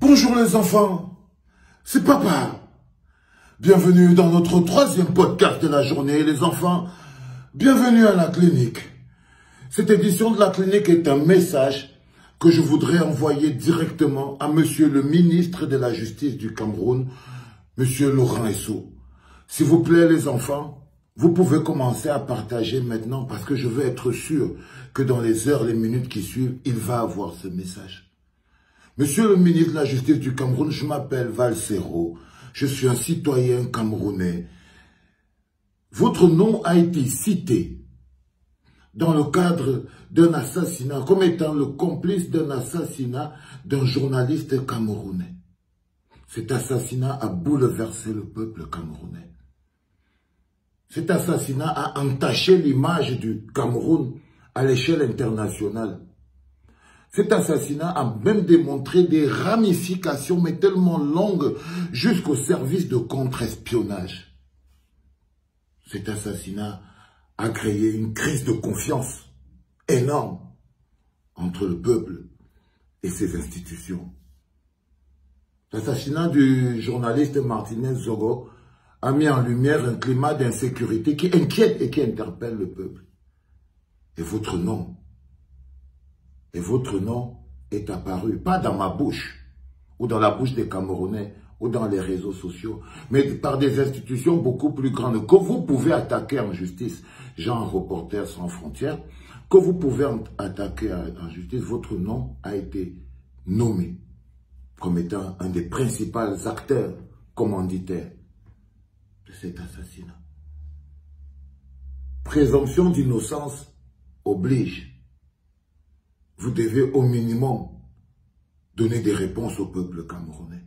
Bonjour les enfants, c'est Papa. Bienvenue dans notre troisième podcast de la journée, les enfants. Bienvenue à la clinique. Cette édition de la clinique est un message que je voudrais envoyer directement à Monsieur le ministre de la Justice du Cameroun, Monsieur Laurent Esso. S'il vous plaît les enfants, vous pouvez commencer à partager maintenant parce que je veux être sûr que dans les heures, les minutes qui suivent, il va avoir ce message. Monsieur le ministre de la Justice du Cameroun, je m'appelle Valsero, je suis un citoyen camerounais. Votre nom a été cité dans le cadre d'un assassinat, comme étant le complice d'un assassinat d'un journaliste camerounais. Cet assassinat a bouleversé le peuple camerounais. Cet assassinat a entaché l'image du Cameroun à l'échelle internationale. Cet assassinat a même démontré des ramifications, mais tellement longues, jusqu'au service de contre-espionnage. Cet assassinat a créé une crise de confiance énorme entre le peuple et ses institutions. L'assassinat du journaliste Martinez Zogo a mis en lumière un climat d'insécurité qui inquiète et qui interpelle le peuple. Et votre nom est apparu, pas dans ma bouche, ou dans la bouche des Camerounais, ou dans les réseaux sociaux, mais par des institutions beaucoup plus grandes, que vous pouvez attaquer en justice, genre Reporters sans frontières, que vous pouvez attaquer en justice. Votre nom a été nommé comme étant un des principaux acteurs commanditaires de cet assassinat. Présomption d'innocence oblige. Vous devez au minimum donner des réponses au peuple camerounais.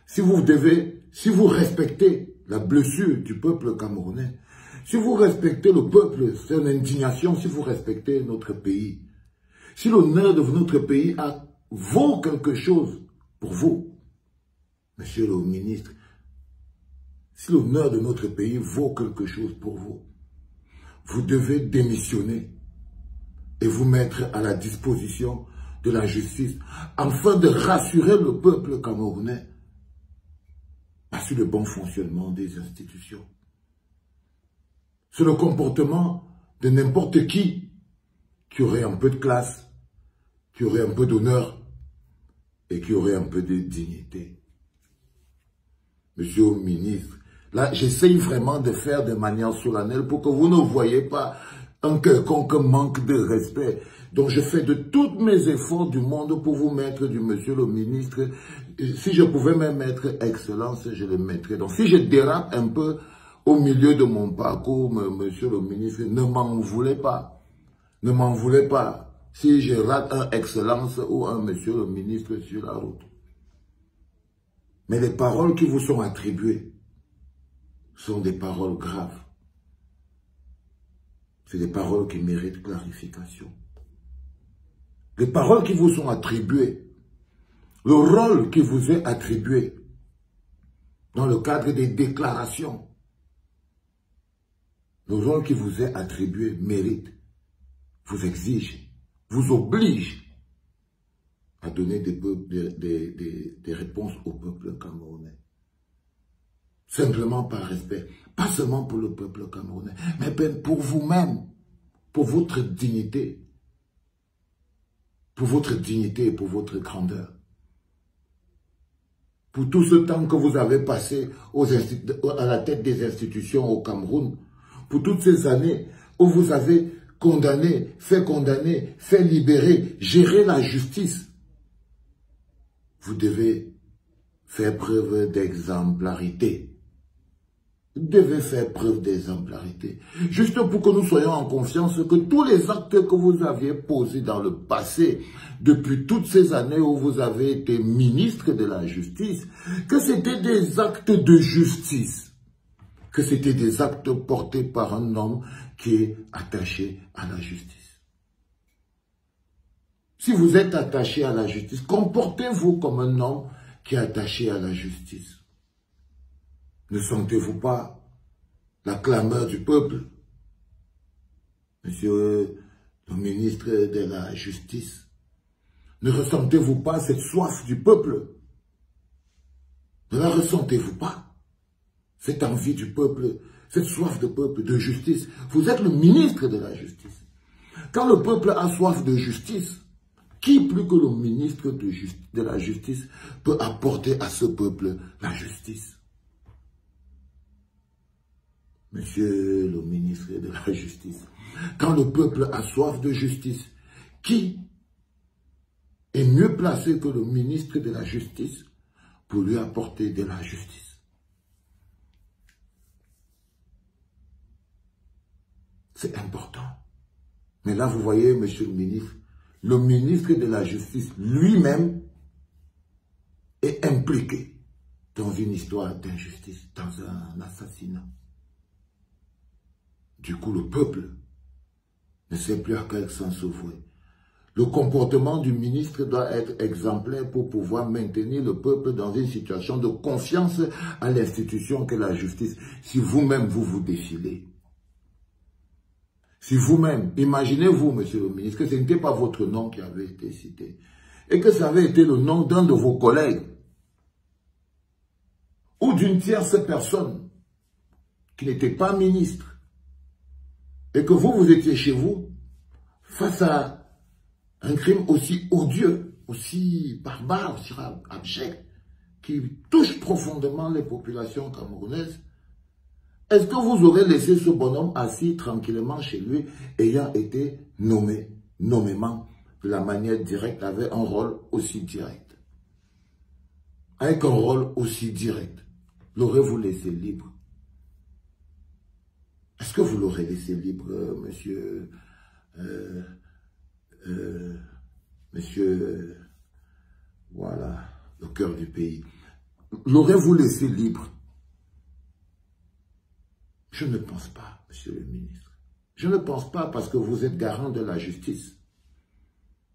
Si vous respectez la blessure du peuple camerounais, si vous respectez le peuple, son indignation, si vous respectez notre pays, si l'honneur de notre pays vaut quelque chose pour vous, monsieur le ministre, si l'honneur de notre pays vaut quelque chose pour vous, vous devez démissionner et vous mettre à la disposition de la justice afin de rassurer le peuple camerounais sur le bon fonctionnement des institutions. C'est le comportement de n'importe qui aurait un peu de classe, qui aurait un peu d'honneur et qui aurait un peu de dignité. Monsieur le ministre, là j'essaye vraiment de faire de manière solennelle pour que vous ne voyez pas un quelconque manque de respect. Donc je fais de tous mes efforts du monde pour vous mettre du monsieur le ministre. Si je pouvais même mettre excellence, je le mettrais. Donc si je dérape un peu au milieu de mon parcours, monsieur le ministre, ne m'en voulez pas. Ne m'en voulez pas si je rate un excellence ou un monsieur le ministre sur la route. Mais les paroles qui vous sont attribuées sont des paroles graves. C'est des paroles qui méritent clarification. Les paroles qui vous sont attribuées, le rôle qui vous est attribué dans le cadre des déclarations, le rôle qui vous est attribué mérite, vous exige, vous oblige à donner des réponses au peuple camerounais. Simplement par respect, pas seulement pour le peuple camerounais, mais pour vous-même, pour votre dignité et pour votre grandeur. Pour tout ce temps que vous avez passé à la tête des institutions au Cameroun, pour toutes ces années où vous avez condamné, fait libérer, géré la justice, vous devez faire preuve d'exemplarité. Vous devez faire preuve d'exemplarité. Juste pour que nous soyons en confiance que tous les actes que vous aviez posés dans le passé, depuis toutes ces années où vous avez été ministre de la Justice, que c'était des actes de justice, que c'était des actes portés par un homme qui est attaché à la justice. Si vous êtes attaché à la justice, comportez-vous comme un homme qui est attaché à la justice. Ne sentez-vous pas la clameur du peuple? Monsieur le ministre de la Justice, Ne ressentez-vous pas cette soif du peuple? Ne la ressentez-vous pas? Cette envie du peuple, cette soif de peuple, de justice. Vous êtes le ministre de la justice. Quand le peuple a soif de justice, qui plus que le ministre de la justice peut apporter à ce peuple la justice? Monsieur le ministre de la justice, quand le peuple a soif de justice, qui est mieux placé que le ministre de la justice pour lui apporter de la justice? C'est important. Mais là, vous voyez, monsieur le ministre de la justice lui-même est impliqué dans une histoire d'injustice, dans un assassinat. Du coup, le peuple ne sait plus à quel sens se vouer. Le comportement du ministre doit être exemplaire pour pouvoir maintenir le peuple dans une situation de confiance à l'institution qu'est la justice. Si vous-même, vous défilez, si vous-même, imaginez-vous, monsieur le ministre, que ce n'était pas votre nom qui avait été cité, et que ça avait été le nom d'un de vos collègues, ou d'une tierce personne qui n'était pas ministre, et que vous étiez chez vous, face à un crime aussi odieux, aussi barbare, aussi abject, qui touche profondément les populations camerounaises, est-ce que vous aurez laissé ce bonhomme assis tranquillement chez lui, ayant été nommément de la manière directe, avec un rôle aussi direct? Avec un rôle aussi direct, l'aurez-vous laissé libre? Est-ce que vous l'aurez laissé libre, monsieur, voilà, le cœur du pays? L'aurez-vous laissé libre? Je ne pense pas, monsieur le ministre. Je ne pense pas, parce que vous êtes garant de la justice.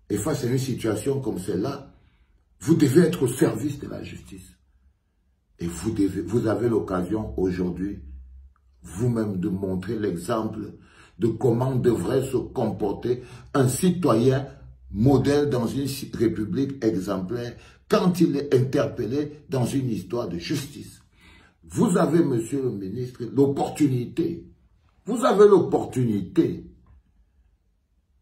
Et face à une situation comme celle-là, vous devez être au service de la justice. Et vous avez l'occasion aujourd'hui, vous-même, de montrer l'exemple de comment devrait se comporter un citoyen modèle dans une république exemplaire quand il est interpellé dans une histoire de justice. Vous avez, monsieur le ministre, l'opportunité, vous avez l'opportunité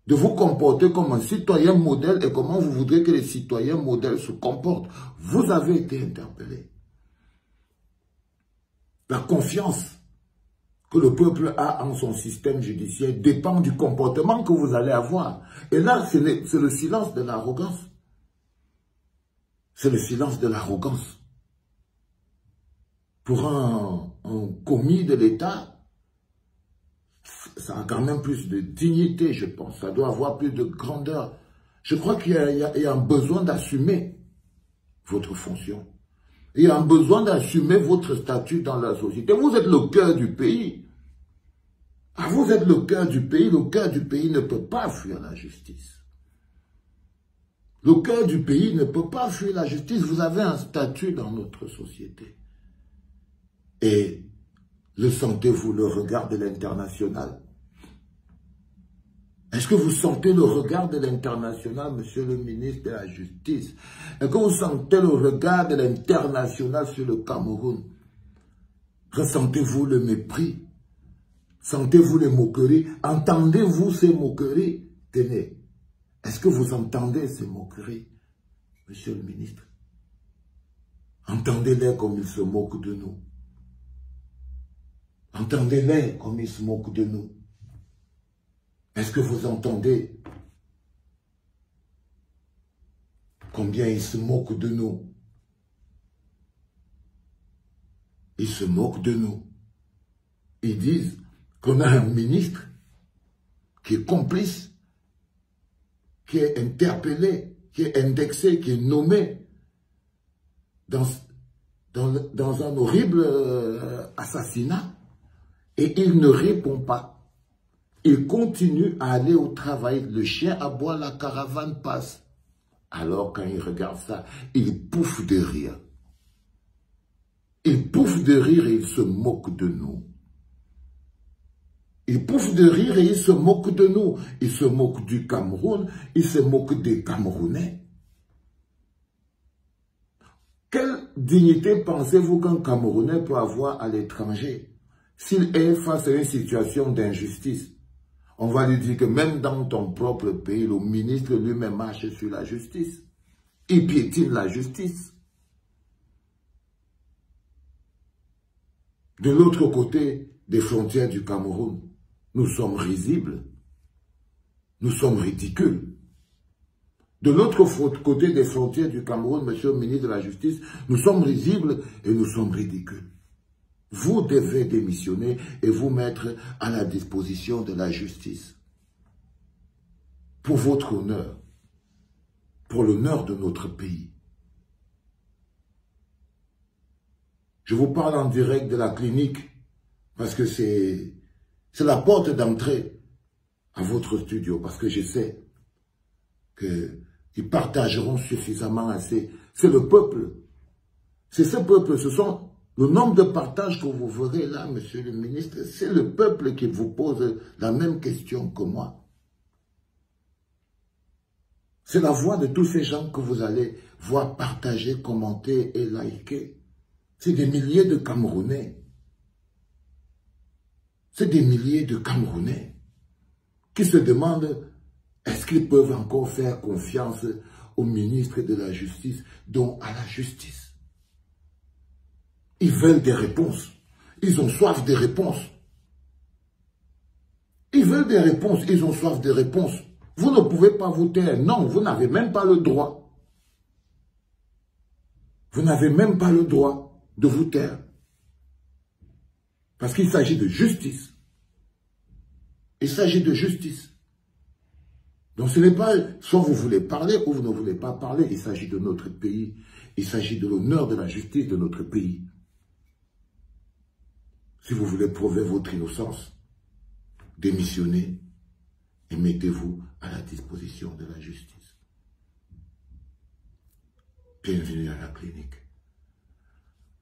de vous comporter comme un citoyen modèle et comment vous voudrez que les citoyens modèles se comportent. Vous avez été interpellé. La confiance que le peuple a en son système judiciaire dépend du comportement que vous allez avoir. Et là, c'est le silence de l'arrogance. C'est le silence de l'arrogance. Pour un commis de l'État, ça a quand même plus de dignité, je pense. Ça doit avoir plus de grandeur. Je crois qu'il y a un besoin d'assumer votre fonction. Il y a un besoin d'assumer votre statut dans la société. Vous êtes le cœur du pays. Ah, vous êtes le cœur du pays. Le cœur du pays ne peut pas fuir la justice. Le cœur du pays ne peut pas fuir la justice. Vous avez un statut dans notre société. Et le sentez-vous, le regard de l'international? Est-ce que vous sentez le regard de l'international, monsieur le ministre de la Justice? Est-ce que vous sentez le regard de l'international sur le Cameroun? Ressentez-vous le mépris? Sentez-vous les moqueries? Entendez-vous ces moqueries? Tenez, est-ce que vous entendez ces moqueries, monsieur le ministre? Entendez-les comme ils se moquent de nous. Entendez-les comme ils se moquent de nous. Est-ce que vous entendez combien ils se moquent de nous? Ils se moquent de nous. Ils disent qu'on a un ministre qui est complice, qui est interpellé, qui est indexé, qui est nommé dans un horrible assassinat. Et il ne répond pas. Il continue à aller au travail. Le chien aboie, la caravane passe. Alors quand il regarde ça, il pouffe de rire. Il pouffe de rire et il se moque de nous. Il pouffe de rire et il se moque de nous. Il se moque du Cameroun, il se moque des Camerounais. dignité pensez-vous qu'un Camerounais peut avoir à l'étranger s'il est face à une situation d'injustice? On va lui dire que même dans ton propre pays, le ministre lui-même marche sur la justice. Il piétine la justice. De l'autre côté des frontières du Cameroun, nous sommes risibles. Nous sommes ridicules. De l'autre côté des frontières du Cameroun, monsieur le ministre de la Justice, nous sommes risibles et nous sommes ridicules. Vous devez démissionner et vous mettre à la disposition de la justice. Pour votre honneur, pour l'honneur de notre pays. Je vous parle en direct de la clinique parce que c'est la porte d'entrée à votre studio, parce que je sais qu'ils partageront suffisamment assez. C'est le peuple. C'est ce peuple, ce sont le nombre de partages que vous verrez là, monsieur le ministre, c'est le peuple qui vous pose la même question que moi. C'est la voix de tous ces gens que vous allez voir partager, commenter et liker. C'est des milliers de Camerounais. C'est des milliers de Camerounais qui se demandent est-ce qu'ils peuvent encore faire confiance au ministre de la Justice, donc à la justice. Ils veulent des réponses. Ils ont soif des réponses. Ils veulent des réponses. Ils ont soif des réponses. Vous ne pouvez pas vous taire. Non, vous n'avez même pas le droit. Vous n'avez même pas le droit de vous taire. Parce qu'il s'agit de justice. Il s'agit de justice. Donc ce n'est pas soit vous voulez parler ou vous ne voulez pas parler. Il s'agit de notre pays. Il s'agit de l'honneur de la justice de notre pays. Si vous voulez prouver votre innocence, démissionnez et mettez-vous à la disposition de la justice. Bienvenue à la clinique.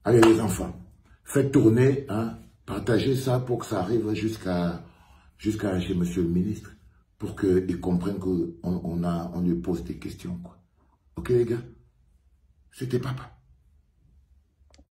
Allez les enfants, faites tourner, hein, partagez ça pour que ça arrive jusqu'à chez monsieur le ministre, pour qu'il comprenne qu'on lui pose des questions, quoi. Ok les gars? C'était papa.